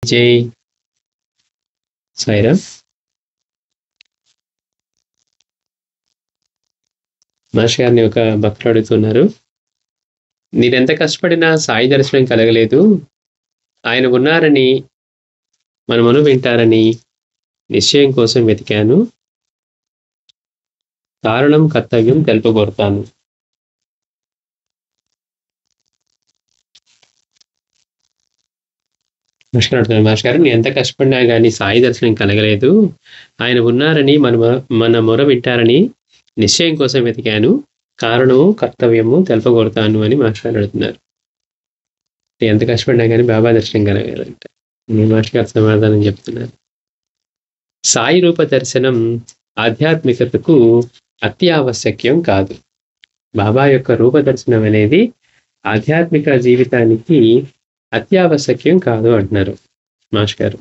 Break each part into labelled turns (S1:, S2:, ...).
S1: జై సాయిరామ్. మాస్టర్ గారిని ఒక భక్తుడు అడుగుతున్నారు, నేనెంత కష్టపడినా సాయి దర్శనం కలగలేదు. ఆయన ఉన్నారని, మనమును వింటారని నిశ్చయం కోసం వెతికాను. కారణం కర్తవ్యం తెలుపగోరుతాను. మాస్టర్ గారు, నేను ఎంత కష్టపడినా కానీ సాయి దర్శనం కలగలేదు. ఆయన ఉన్నారని, మన మొర వింటారని నిశ్చయం కోసం వెతికాను. కారణము కర్తవ్యము తెలుపగోరుతాను అని మాస్టర్ అడుగుతున్నారు. ఎంత కష్టపడినా కానీ బాబా దర్శనం కలగాలంట. నేను మాస్టర్ గారు సమాధానం చెప్తున్నారు. సాయి రూప దర్శనం ఆధ్యాత్మికతకు అత్యావశ్యకం కాదు. బాబా యొక్క రూప దర్శనం అనేది ఆధ్యాత్మిక జీవితానికి అత్యావశ్యకం కాదు అంటున్నారు మాస్టర్ గారు.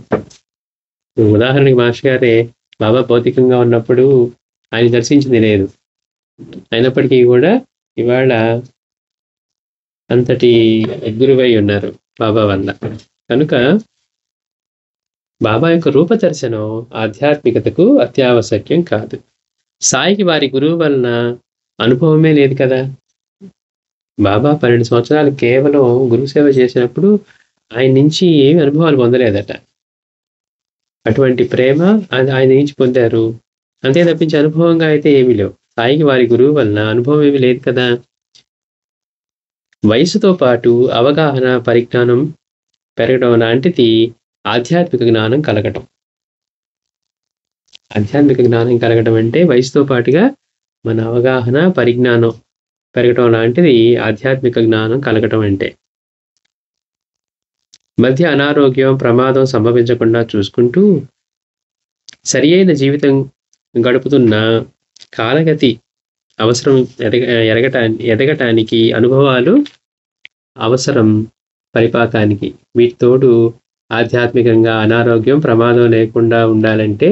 S1: ఉదాహరణకి మాస్టర్ గారే బాబా భౌతికంగా ఉన్నప్పుడు ఆయన దర్శించింది లేదు. అయినప్పటికీ కూడా ఇవాళ అంతటి గురువై ఉన్నారు బాబా వల్ల. కనుక బాబా యొక్క రూప దర్శనం ఆధ్యాత్మికతకు అత్యావశ్యకం కాదు. సాయికి వారి గురువు వలన అనుభవమే లేదు కదా. బాబా 12 సంవత్సరాలు కేవలం గురు సేవ చేసినప్పుడు ఆయన నుంచి ఏమి అనుభవాలు పొందలేదట. అటువంటి ప్రేమ ఆయన నుంచి పొందారు. అంతే తప్పించి అనుభవంగా అయితే ఏమీ లేవు. సాయికి వారి గురువు వలన అనుభవం ఏమీ లేదు కదా. వయసుతో పాటు అవగాహన, పరిజ్ఞానం పెరగడం లాంటిది ఆధ్యాత్మిక జ్ఞానం కలగటం. ఆధ్యాత్మిక జ్ఞానం కలగటం అంటే వయసుతో పాటుగా మన అవగాహన, పరిజ్ఞానం పెరగటం లాంటిది ఆధ్యాత్మిక జ్ఞానం కలగటం అంటే. మధ్య అనారోగ్యం, ప్రమాదం సంభవించకుండా చూసుకుంటూ సరి అయిన జీవితం గడుపుతున్న కాలగతి అవసరం ఎదగటానికి అనుభవాలు అవసరం పరిపాకానికి. వీటితోడు ఆధ్యాత్మికంగా అనారోగ్యం, ప్రమాదం లేకుండా ఉండాలంటే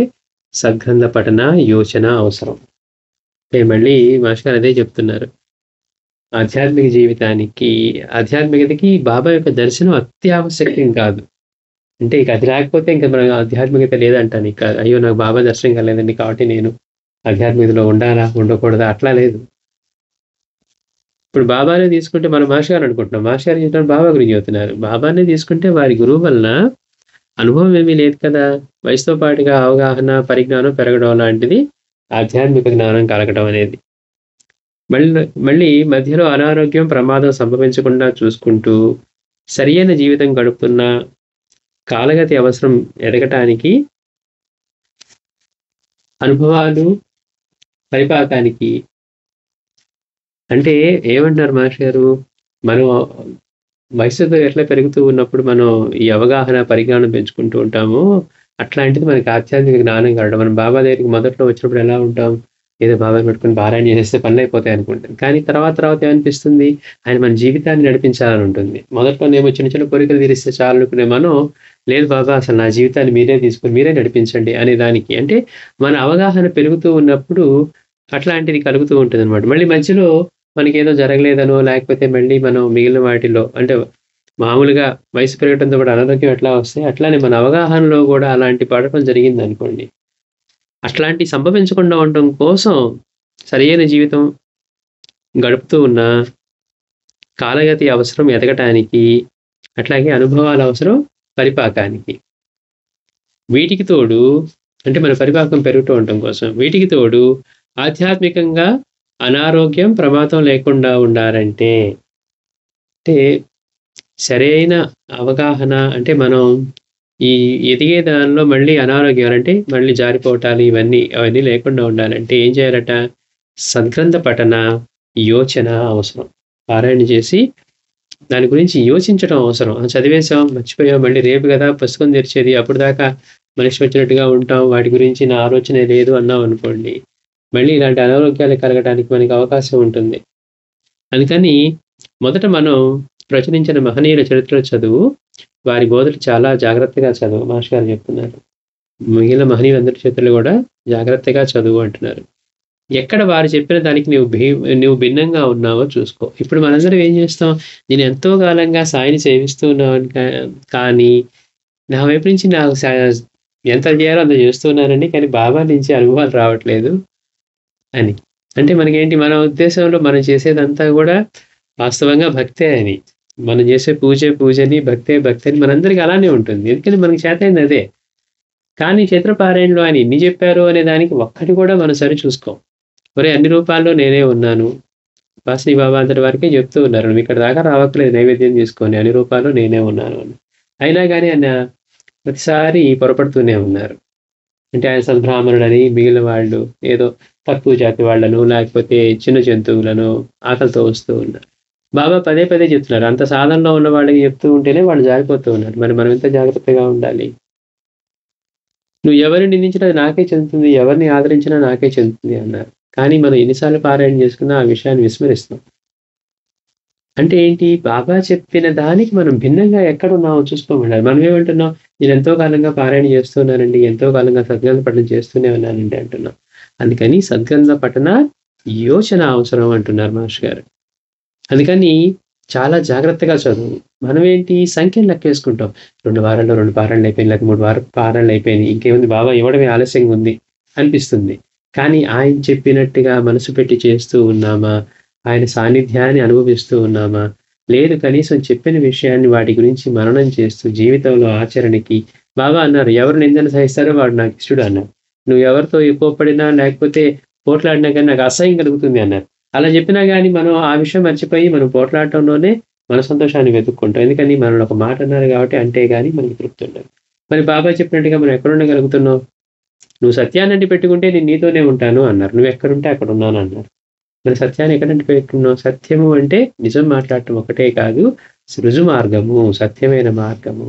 S1: సద్గ్రంథ పఠన, యోచన అవసరం. మళ్ళీ మాస్టర్ అదే చెప్తున్నారు. ఆధ్యాత్మిక జీవితానికి, ఆధ్యాత్మికతకి బాబా యొక్క దర్శనం అత్యావశ్యకం కాదు. అంటే ఇక అది లేకపోతే ఇంకా మన ఆధ్యాత్మికత లేదంటాను. ఇక అయ్యో నాకు బాబా దర్శనం కలలేదండి కాబట్టి నేను ఆధ్యాత్మికతలో ఉండాలా, ఉండకూడదా, అట్లా లేదు. ఇప్పుడు బాబానే తీసుకుంటే మనం మాస్టర్ గారు అనుకుంటున్నాం. మాస్టర్ గారు చెప్తున్నారు, బాబా గురించి చెబుతున్నారు. బాబానే తీసుకుంటే వారి గురువు వలన అనుభవం ఏమీ లేదు కదా. వయసుతో పాటుగా అవగాహన, పరిజ్ఞానం పెరగడం లాంటిది ఆధ్యాత్మిక జ్ఞానం కలగడం అనేది. మళ్ళీ మధ్యలో అనారోగ్యం, ప్రమాదం సంభవించకుండా చూసుకుంటూ సరియైన జీవితం గడుపుతున్న కాలగతి అవసరం ఎదగటానికి, అనుభవాలు పరిపాకానికి. అంటే ఏమంటారు మాస్టర్ గారు, మనం వయసుతో ఎట్లా పెరుగుతూ ఉన్నప్పుడు మనం ఈ అవగాహన, పరిజ్ఞానం పెంచుకుంటూ ఉంటామో అట్లాంటిది మనకి ఆధ్యాత్మిక జ్ఞానం కలగడం. మనం బాబా దగ్గరికి మొదట్లో వచ్చినప్పుడు ఎలా ఉంటాం, ఏదో బాబాని పెట్టుకుని పారాయణ చేస్తే పనులు అయిపోతాయి అనుకుంటాం. కానీ తర్వాత ఏమనిపిస్తుంది, ఆయన మన జీవితాన్ని నడిపించాలని ఉంటుంది. మొదట్లోనేమో చిన్న చిన్న కోరికలు తీరిస్తే చాలు అనుకునే మనం, లేదు బాబా అసలు నా జీవితాన్ని మీరే తీసుకుని మీరే నడిపించండి అనే దానికి. అంటే మన అవగాహన పెరుగుతూ ఉన్నప్పుడు అట్లాంటిది కలుగుతూ ఉంటుంది అనమాట. మళ్ళీ మధ్యలో మనకి ఏదో జరగలేదనో, లేకపోతే మళ్ళీ మనం మిగిలిన వాటిలో, అంటే మామూలుగా వయసు పెరగడంతో కూడా అనారోగ్యం ఎట్లా వస్తాయి, అట్లానే మన అవగాహనలో కూడా అలాంటి పడటం జరిగింది అనుకోండి. అట్లాంటి సంభవించకుండా ఉండడం కోసం సరియైన జీవితం గడుపుతూ ఉన్న కాలగతి అవసరం ఎదగటానికి, అట్లాగే అనుభవాల అవసరం పరిపాకానికి. వీటికి తోడు, అంటే మన పరిపాకం పెరుగుతూ ఉండటం కోసం, వీటికి తోడు ఆధ్యాత్మికంగా అనారోగ్యం, ప్రమాదం లేకుండా ఉండాలంటే, అంటే సరైన అవగాహన, అంటే మనం ఈ ఎదిగే దానిలో మళ్ళీ అనారోగ్యాలు, అంటే మళ్ళీ జారిపోవటాలు, అవన్నీ లేకుండా ఉండాలంటే ఏం చేయాలట, సద్గ్రంథ పఠన, యోచన అవసరం. పారాయణ చేసి దాని గురించి యోచించడం అవసరం. చదివేసాం, మర్చిపోయాం, మళ్ళీ రేపు కదా పుస్తకం తెరిచేది, అప్పుడు దాకా మనిషి వచ్చినట్టుగా ఉంటాం, వాటి గురించి నా ఆలోచనే లేదు అన్నాం అనుకోండి, మళ్ళీ ఇలాంటి అనారోగ్యాలు కలగడానికి మనకి అవకాశం ఉంటుంది. అందుకని మొదట మనం ప్రచురించిన మహనీయుల చరిత్ర చదువు, వారి బోధలు చాలా జాగ్రత్తగా చదువు. మాస్టర్ గారు చెప్తున్నారు, మిగిలిన మహనీయులందరి చరిత్రలు కూడా జాగ్రత్తగా చదువు అంటున్నారు. ఎక్కడ వారు చెప్పిన దానికి నువ్వు భిన్నంగా ఉన్నావో చూసుకో. ఇప్పుడు మనందరం ఏం చేస్తాం, నేను ఎంతో కాలంగా సాయిని సేవిస్తూ ఉన్నాను, కానీ నా వైపు నుంచి నాకు ఎంత చేయాలో అంత చేస్తున్నానండి. కానీ బాబా నుంచి అనుభవాలు రావట్లేదు అని. అంటే మనకేంటి మన ఉద్దేశంలో మనం చేసేదంతా గూడా వాస్తవంగా భక్తే అని. మనం చేసే పూజని, భక్తే భక్తని మనందరికి అలానే ఉంటుంది. ఎందుకంటే మనకి చేతనైంది అదే. కానీ క్షేత్రపారాయణలో ఆయన ఎన్ని చెప్పారు అనే దానికి ఒక్కటి కూడా మనం సరిచూసుకోం. ఒరేయ్! అన్ని రూపాల్లో నేనే ఉన్నాను. వాసవి బాబా అంతటి వరకే చెప్తూ ఉన్నారు. నువ్విక్కడి దాకా రావక్కర్లేదు నైవేద్యం తీసుకొని. అన్ని రూపాల్లో నేనే ఉన్నాను అని. అయినా గాని ఆయన ప్రతిసారి పొరపడుతూనే ఉన్నారు. అంటే ఆయన సద్బ్రాహ్మణుడని మిగిలిన వాళ్ళు ఏదో తక్కువ జాతి వాళ్ళను, లేకపోతే చిన్న జంతువులను ఆకలితో వస్తూ ఉన్నారు. బాబా పదే పదే చెప్తున్నారు. అంత సాధనలో ఉన్న వాళ్ళకి చెప్తూ ఉంటేనే వాళ్ళు జారిపోతూ ఉన్నారు. మరి మనం ఎంత జాగ్రత్తగా ఉండాలి? నువ్వు ఎవరిని నిందించినా అది నాకే చెందుతుంది. ఎవరిని ఆదరించినా నాకే చెందుతుంది అన్నారు. కానీ మనం ఎన్ని సార్లు పారాయణ చేసుకున్నా ఆ విషయాన్ని విస్మరిస్తాం. అంటే ఏంటి? బాబా చెప్పిన దానికి మనం భిన్నంగా ఎక్కడున్నామో చూసుకోమన్నారు. మనం ఏమంటున్నాం? నేనెంతో కాలంగా పారాయణ చేస్తున్నానండి. ఎంతో కాలంగా సద్గ్రంథ పఠనం చేస్తూనే ఉన్నానండి అంటున్నాం. అందుకని సద్గ్రంథ పఠన యోచన అవసరం అంటున్నారు మాస్టర్ గారు. అందుకని చాలా జాగ్రత్తగా చదువు. మనమేంటి సంఖ్యలు లెక్కేసుకుంటాం. 2 వారాల్లో 2 పారాయణలయిపోయినాయి. లేకపోతే 3 పారాయణలయిపోయినాయి. ఇంకేముంది బాబా ఇవ్వడమే ఆలస్యంగా ఉంది అనిపిస్తుంది. కానీ ఆయన చెప్పినట్టుగా మనసు పెట్టి చేస్తూ ఉన్నామా? ఆయన సాన్నిధ్యాన్ని అనుభవిస్తూ ఉన్నామా? లేదు కనీసం చెప్పిన విషయాన్ని వాటి గురించి మననం చేస్తూ జీవితంలో ఆచరణకి బాబా అన్నారు, ఎవరు నిందన సహిస్తారో వాడు నాకు ఇష్టడు అన్నారు. నువ్వు ఎవరితో ఎక్కువ పడినా లేకపోతే పోట్లాడినా కానీ నాకు అసహ్యం కలుగుతుంది అన్నారు. అలా చెప్పినా గాని మనం ఆ విషయం మర్చిపోయి మనం పోట్లాడటంలోనే మన సంతోషాన్ని వెతుక్కుంటాం. ఎందుకని మనల్ని ఒక మాట అన్నారు కాబట్టి అంటే గాని మనకి తృప్తి ఉండదు. మరి బాబా చెప్పినట్టుగా మనం ఎక్కడ ఉండగలుగుతున్నాం? నువ్వు సత్యాన్ని అంటి పెట్టుకుంటే నేను నీతోనే ఉంటాను అన్నారు. నువ్వు ఎక్కడుంటే అక్కడ ఉన్నాను అన్నారు. మరి సత్యాన్ని ఎక్కడంటి పెట్టుకున్నావు? సత్యము అంటే నిజం మాట్లాడటం ఒకటే కాదు, రుజు మార్గము, సత్యమైన మార్గము.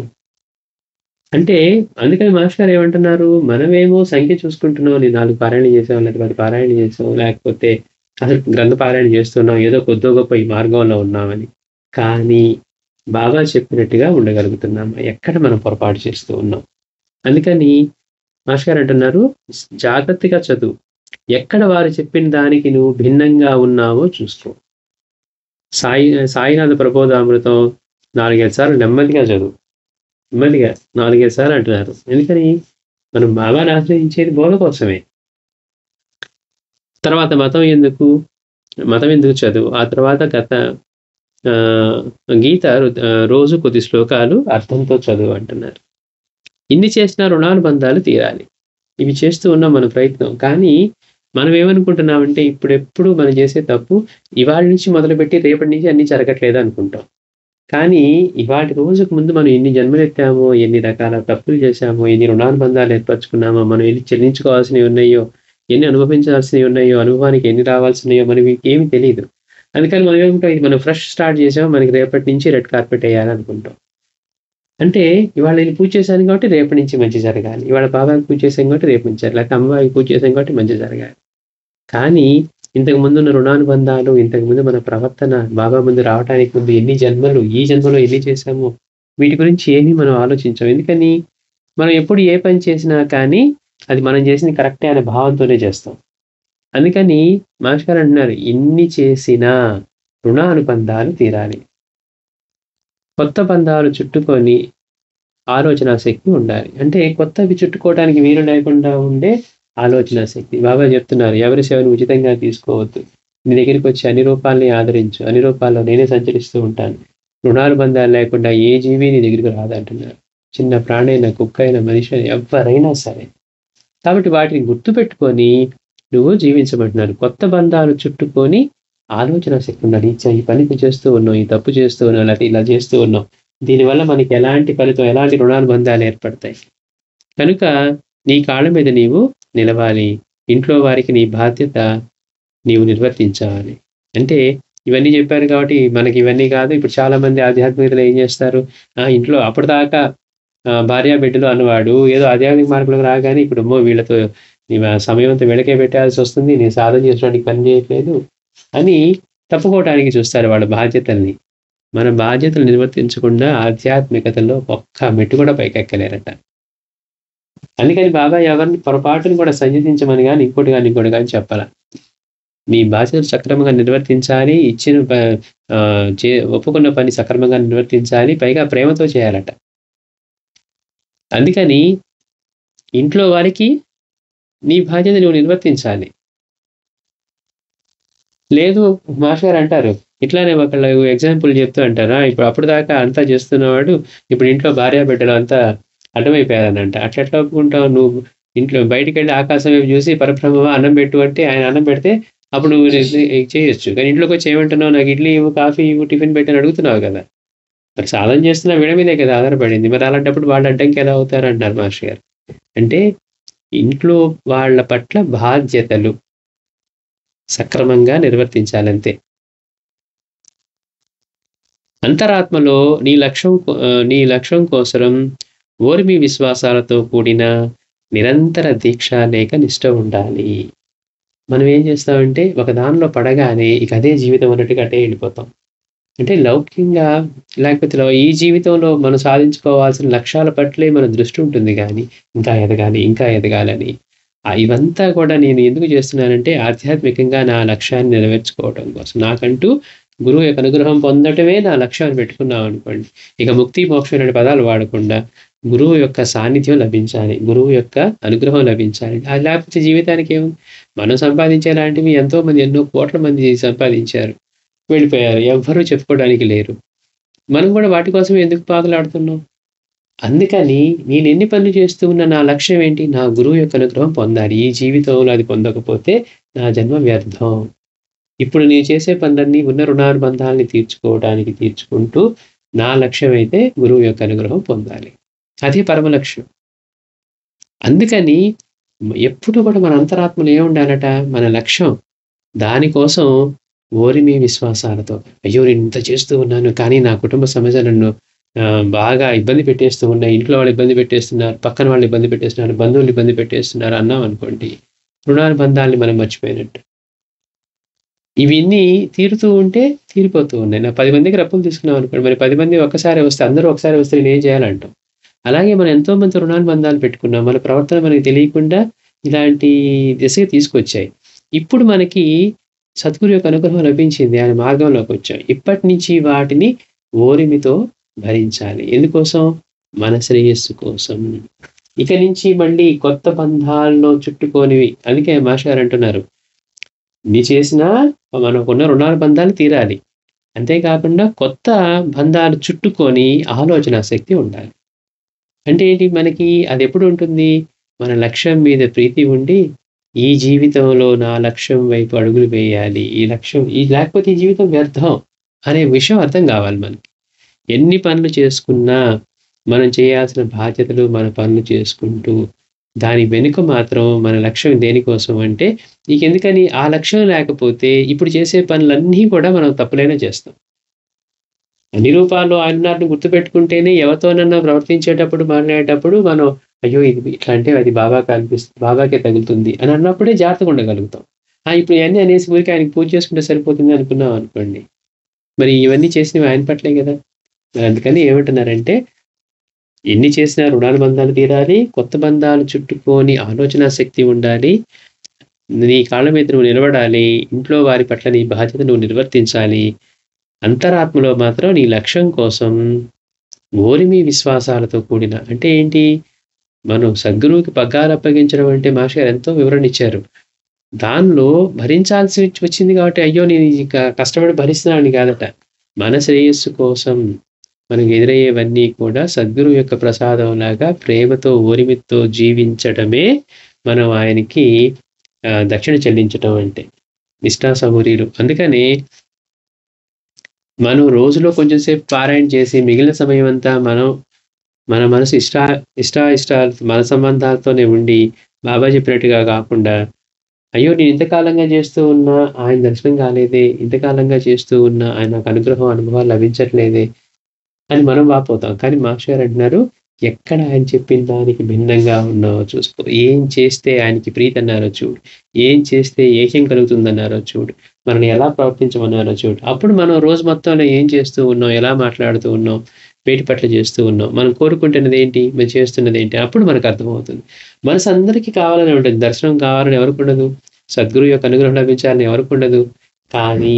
S1: అంటే అందుకని మాస్టర్ గారు ఏమంటున్నారు? మనమేమో సంఖ్య చూసుకుంటున్నాం. నేను 4 పారాయణలు చేసాం, లేకపోతే 10 పారాయణలు చేసాం, లేకపోతే అసలు గ్రంథ పారాయణ చేస్తున్నాం. ఏదో కొద్దో గొప్ప ఈ మార్గంలో ఉన్నామని. కానీ బాబా చెప్పినట్టుగా ఉండగలుగుతున్నామా? ఎక్కడ మనం పొరపాటు చేస్తూ ఉన్నాం? అందుకని మాస్టర్ గారు అంటున్నారు, జాగ్రత్తగా చదువు. ఎక్కడ వారు చెప్పిన దానికి నువ్వు భిన్నంగా ఉన్నావో చూసుకో. సాయినాథ ప్రబోధామృతం 4, 5 సార్లు నెమ్మదిగా చదువు. నెమ్మదిగా 4, 5 సార్లు అంటున్నారు. ఎందుకని? మనం బాబాని ఆశ్రయించేది బోధ కోసమే. తర్వాత మతం ఎందుకు చదువు. ఆ తర్వాత గీత రోజు కొద్ది శ్లోకాలు అర్థంతో చదువు అంటున్నారు. ఇన్ని చేసినా రుణానుబంధాలు తీరాలి. ఇవి చేస్తూ ఉన్నాం మన ప్రయత్నం. కానీ మనం ఏమనుకుంటున్నామంటే ఇప్పుడెప్పుడు మనం చేసే తప్పు ఇవాళ నుంచి మొదలుపెట్టి రేపటి నుంచి అన్నీ జరగట్లేదు అనుకుంటాం. కానీ ఇవాటి రోజుకు ముందు మనం ఎన్ని జన్మలెత్తామో, ఎన్ని రకాల తప్పులు చేశామో, ఎన్ని రుణానుబంధాలు ఏర్పరచుకున్నామో, మనం ఎన్ని చెల్లించుకోవాల్సినవి ఉన్నాయో, ఎన్ని అనుభవించాల్సినవి ఉన్నాయో, అనుభవానికి ఎన్ని రావాల్సినాయో మనకి ఏమీ తెలీదు. అందుకని మనం ఏమంటాం, ఇది మనం ఫ్రెష్ స్టార్ట్ చేసాం, మనకి రేపటి నుంచి రెడ్ కార్పెట్ ఎయ్యాలనుకుంటాం. అంటే ఇవాళ నేను పూజ చేశాను కాబట్టి రేపటి నుంచి మంచి జరగాలి. ఇవాళ బాబాకి పూజ చేశాం కాబట్టి రేపు మంచి జరగాలి. లేకపోతే అమ్మవారికి పూజ చేశాం కాబట్టి మంచి జరగాలి. కానీ ఇంతకు ముందున్న రుణానుబంధాలు, ఇంతకుముందు మన ప్రవర్తన, బాబా ముందు రావటానికి ముందు ఎన్ని జన్మలు, ఈ జన్మలో ఎన్ని చేశామో, వీటి గురించి ఏమీ మనం ఆలోచించం. ఎందుకని? మనం ఎప్పుడు ఏ పని చేసినా కానీ అది మనం చేసింది కరెక్టే అనే భావంతోనే చేస్తాం. అందుకని మాస్టర్ గారు అంటున్నారు, ఇన్ని చేసినా రుణానుబంధాలు తీరాలి. కొత్త బంధాలు చుట్టుకొని ఆలోచనా శక్తి ఉండాలి. అంటే కొత్తవి చుట్టుకోవడానికి వీలు లేకుండా ఉండే ఆలోచనా శక్తి. బాబా చెప్తున్నారు, ఎవరి సేవను ఉచితంగా తీసుకోవద్దు. నీ దగ్గరికి వచ్చి అన్ని రూపాల్ని ఆదరించు. అన్ని రూపాల్లో నేనే సంచరిస్తూ ఉంటాను. రుణానుబంధాలు లేకుండా ఏ జీవి నీ దగ్గరికి రాదంటున్నారు. చిన్న ప్రాణైనా, కుక్కైనా, మనిషి అయినా, ఎవ్వరైనా సరే. కాబట్టి వాటిని గుర్తుపెట్టుకొని నువ్వు జీవించమంటున్నారు. కొత్త బంధాలు చుట్టుకొని ఆలోచన శక్తి ఉండాలి. ఈ పని చేస్తూ ఉన్నావు, ఈ తప్పు చేస్తూ ఉన్నావు, లేకపోతే ఇలా చేస్తూ ఉన్నావు. దీనివల్ల మనకి ఎలాంటి ఫలితం, ఎలాంటి రుణానుబంధాలు ఏర్పడతాయి. కనుక నీ కాళ్ళ మీద నీవు నిలవాలి. ఇంట్లో వారికి నీ బాధ్యత నీవు నిర్వర్తించాలి. అంటే ఇవన్నీ చెప్పారు కాబట్టి మనకి ఇవన్నీ కాదు. ఇప్పుడు చాలా మంది ఆధ్యాత్మికతలో ఏం చేస్తారు, ఇంట్లో అప్పటిదాకా భార్య బిడ్డలు అన్నవాడు ఏదో ఆధ్యాత్మిక మార్గంలోకి రాగానే ఇప్పుడు వీళ్ళతో సమయం అంతా వీళ్ళకే పెట్టాల్సి వస్తుంది, నేను సాధన చేసుకోవడానికి పని చేయట్లేదు అని తప్పుకోవడానికి చూస్తారు వాళ్ళ బాధ్యతల్ని. మన బాధ్యతలు నిర్వర్తించకుండా ఆధ్యాత్మికతలో ఒక్క మెట్టు కూడా పైకెక్కలేరట. అందుకని బాబా ఎవరిని పొరపాటును కూడా సంధించమని కానీ ఇంకోటి కానీ చెప్పాల. మీ బాధ్యతలు సక్రమంగా నిర్వర్తించాలి, ఇచ్చిన ఒప్పుకున్న పని సక్రమంగా నిర్వర్తించాలి, పైగా ప్రేమతో చేయాలట. అందుకని ఇంట్లో వారికి నీ బాధ్యత నువ్వు నిర్వర్తించాలి. లేదు మాస్టర్ గారు అంటారు, ఇట్లానే ఒకళ్ళు ఎగ్జాంపుల్ చెప్తూ అంటారా, ఇప్పుడు అప్పటిదాకా అంతా చేస్తున్నవాడు ఇప్పుడు ఇంట్లో భార్యాబిడ్డలు అంతా అడ్డమైపోయారనంట. అట్లెట్లా ఒప్పుకుంటావు? నువ్వు ఇంట్లో బయటికెళ్ళి ఆకాశం వైపు చూసి పరబ్రహ్మమా అన్నం పెట్టు అంటే ఆయన అన్నం పెడితే అప్పుడు నువ్వు చేయొచ్చు. కానీ ఇంట్లోకొచ్చి ఏమంటున్నావు? నాకు ఇడ్లీ ఇవ్వు, కాఫీ ఇవ్వు, టిఫిన్ పెట్టని అడుగుతున్నావు కదా! మరి సాధన చేస్తున్న వీళ్ళ మీదే కదా ఆధారపడింది. మరి అలాంటప్పుడు వాళ్ళు అడ్డంకి ఎలా అవుతారు అంటారు మాస్టర్ గారు. అంటే ఇంట్లో వాళ్ళ పట్ల బాధ్యతలు సక్రమంగా నిర్వర్తించాలంతే. అంతరాత్మలో నీ లక్ష్యం కోసరం ఓర్మి విశ్వాసాలతో కూడిన నిరంతర దీక్ష లేక నిష్ట ఉండాలి. మనం ఏం చేస్తామంటే ఒక దానిలో పడగానే ఇక అదే జీవితం అన్నట్టుగా అటే వెళ్ళిపోతాం. అంటే లౌకికంగా లేకపోతే ఈ జీవితంలో మనం సాధించుకోవాల్సిన లక్ష్యాల పట్లే మన దృష్టి ఉంటుంది గానీ, ఇంకా ఎదగాలి, ఇంకా ఎదగాలని. ఇవంతా కూడా నేను ఎందుకు చేస్తున్నానంటే ఆధ్యాత్మికంగా నా లక్ష్యాన్ని నెరవేర్చుకోవటం కోసం. నాకంటూ గురువు యొక్క అనుగ్రహం పొందటమే నా లక్ష్యం అని పెట్టుకున్నామనుకోండి. ఇక ముక్తి, మోక్షం అనే పదాలు వాడకుండా గురువు యొక్క సాన్నిధ్యం లభించాలి. గురువు యొక్క అనుగ్రహం లభించాలి. అది లేకపోతే జీవితానికి ఏముంది? మనం సంపాదించేలాంటివి ఎంతోమంది ఎన్నో కోట్ల మంది సంపాదించారు. వెళ్ళిపోయారు. ఎవ్వరూ చెప్పుకోవడానికి లేరు. మనం కూడా వాటి కోసమే ఎందుకు పాకులాడుతున్నాం? అందుకని నేనెన్ని పనులు చేస్తూ ఉన్నా నా లక్ష్యం ఏంటి? నా గురువు యొక్క అనుగ్రహం పొందాలి. ఈ జీవితంలో అది పొందకపోతే నా జన్మ వ్యర్థం. ఇప్పుడు నేను చేసే పనులన్నీ ఉన్న రుణానుబంధాలని తీర్చుకుంటూ నా లక్ష్యం అయితే గురువు యొక్క అనుగ్రహం పొందాలి. అదే పరమ లక్ష్యం. అందుకని ఎప్పుడు కూడా మన అంతరాత్మలో ఏముండాలట? మన లక్ష్యం. దానికోసం ఓరిమి విశ్వాసాలతో, అయ్యో నేను ఇంత చేస్తూ ఉన్నాను కానీ నా కుటుంబ సమస్యలు నన్ను బాగా ఇబ్బంది పెట్టేస్తూ ఉన్నాయి. ఇంట్లో వాళ్ళు ఇబ్బంది పెట్టేస్తున్నారు, పక్కన వాళ్ళు ఇబ్బంది పెట్టేస్తున్నారు, బంధువులు ఇబ్బంది పెట్టేస్తున్నారు అన్నాం అనుకోండి, రుణానుబంధాలని మనం మర్చిపోయినట్టు. ఇవన్నీ తీరుతూ ఉంటే తీరిపోతూ ఉన్నాయి. నా 10 మందికి అప్పులు తీసుకున్నాం అనుకోండి, మరి 10 మంది ఒక్కసారి వస్తే అందరూ ఒకసారి వస్తే నేనేం చేయాలంటాం. అలాగే మనం ఎంతో మంది రుణానుబంధాలు పెట్టుకున్నాం. మన ప్రవర్తన మనకి తెలియకుండా ఇలాంటి దిశగా తీసుకొచ్చాయి. ఇప్పుడు మనకి సద్గురు యొక్క అనుగ్రహం లభించింది. ఆయన మార్గంలోకి వచ్చాం. ఇప్పటి నుంచి వాటిని ఓరిమితో భరించాలి. ఎందుకోసం? మన శ్రేయస్సు కోసం. ఇక నుంచి మళ్ళీ కొత్త బంధాల్లో చుట్టుకోనివి. అందుకే మాస్టర్ గారు అంటున్నారు, నీ చేసినా మనకున్న రుణానుబంధాలు తీరాలి. అంతేకాకుండా కొత్త బంధాలు చుట్టుకొని ఆలోచన శక్తి ఉండాలి. అంటే ఏంటి? మనకి అది ఎప్పుడు ఉంటుంది? మన లక్ష్యం మీద ప్రీతి ఉండి, ఈ జీవితంలో నా లక్ష్యం వైపు అడుగులు వేయాలి. లేకపోతే ఈ జీవితం వ్యర్థం అనే విషయం అర్థం కావాలి మనకి. ఎన్ని పనులు చేసుకున్నా మనం చేయాల్సిన బాధ్యతలు మన పనులు చేసుకుంటూ, దాని వెనుక మాత్రం మన లక్ష్యం దేనికోసం అంటే, ఎందుకని ఆ లక్ష్యం లేకపోతే ఇప్పుడు చేసే పనులన్నీ కూడా మనం తప్పులైనా చేస్తాం. అన్ని రూపాల్లో ఆయనను గుర్తుపెట్టుకుంటేనే ఎవరితోనన్నా ప్రవర్తించేటప్పుడు, మాట్లాడేటప్పుడు మనం అయ్యో ఇది ఇట్లా అంటే అది బాబాకే తగులుతుంది అని అన్నప్పుడే జాగ్రత్తగా ఉండగలుగుతాం. ఇప్పుడు ఇవన్నీ అనేసి ఊరికి ఆయనకి పూజ చేసుకుంటే సరిపోతుంది అనుకున్నాం అనుకోండి, మరి ఇవన్నీ చేసినవి ఆయన పట్లే కదా. మరి అందుకని ఏమంటున్నారంటే, ఎన్ని చేసినా రుణానుబంధాలు తీరాలి, కొత్త బంధాలు చుట్టుకొని ఆలోచనా శక్తి ఉండాలి, నీ కాళ్ళ మీద నువ్వు నిలబడాలి, ఇంట్లో వారి పట్ల నీ బాధ్యత నువ్వు నిర్వర్తించాలి. అంతరాత్మలో మాత్రం నీ లక్ష్యం కోసం ఓరిమి విశ్వాసాలతో కూడిన, అంటే ఏంటి? మనం సద్గురువుకి పగ్గాలు అప్పగించడం అంటే మాస్టర్ గారు ఎంతో వివరణ ఇచ్చారు. దానిలో భరించాల్సి వచ్చింది కాబట్టి అయ్యో నేను కష్టపడి భరిస్తున్నానని కాదట. మన శ్రేయస్సు కోసం మనకు ఎదురయ్యేవన్నీ కూడా సద్గురువు యొక్క ప్రసాదం లాగా ప్రేమతో ఓరిమితో జీవించడమే మనం ఆయనకి దక్షిణ చెల్లించటం అంటే నిష్ఠాసమూరీలు. అందుకని మనం రోజులో కొంచెం సేపు పారాయణ చేసి మిగిలిన సమయం అంతా మన మనసు ఇష్టాలు మన సంబంధాలతోనే ఉండి బాబా చెప్పినట్టుగా కాకుండా, అయ్యో నేను ఇంతకాలంగా చేస్తూ ఉన్నా ఆయన దర్శనం కాలేదే, ఇంతకాలంగా చేస్తూ ఉన్నా ఆయన నాకు అనుభవాలు లభించట్లేదే అని మనం వాపోతాం. కానీ మాస్టర్ గారు అంటున్నారు, ఎక్కడ ఆయన చెప్పిన దానికి భిన్నంగా ఉన్నావో చూసుకో. ఏం చేస్తే ఆయనకి ప్రీతి అన్నారో చూడు, ఏం చేస్తే ఏకం కలుగుతుందన్నారో చూడు, మనల్ని ఎలా ప్రవర్తించమన్నారో చూడు. అప్పుడు మనం రోజు మొత్తంలో ఏం చేస్తూ ఉన్నాం, ఎలా మాట్లాడుతూ ఉన్నాం, వేటి పట్ల చేస్తూ ఉన్నాం, మనం కోరుకుంటున్నది ఏంటి, మనం చేస్తున్నది ఏంటి, అప్పుడు మనకు అర్థమవుతుంది. మనసు అందరికీ కావాలని ఉంటుంది. దర్శనం కావాలని ఎవరికి ఉండదు, సద్గురు యొక్క అనుగ్రహం లభించాలని ఎవరికి ఉండదు. కానీ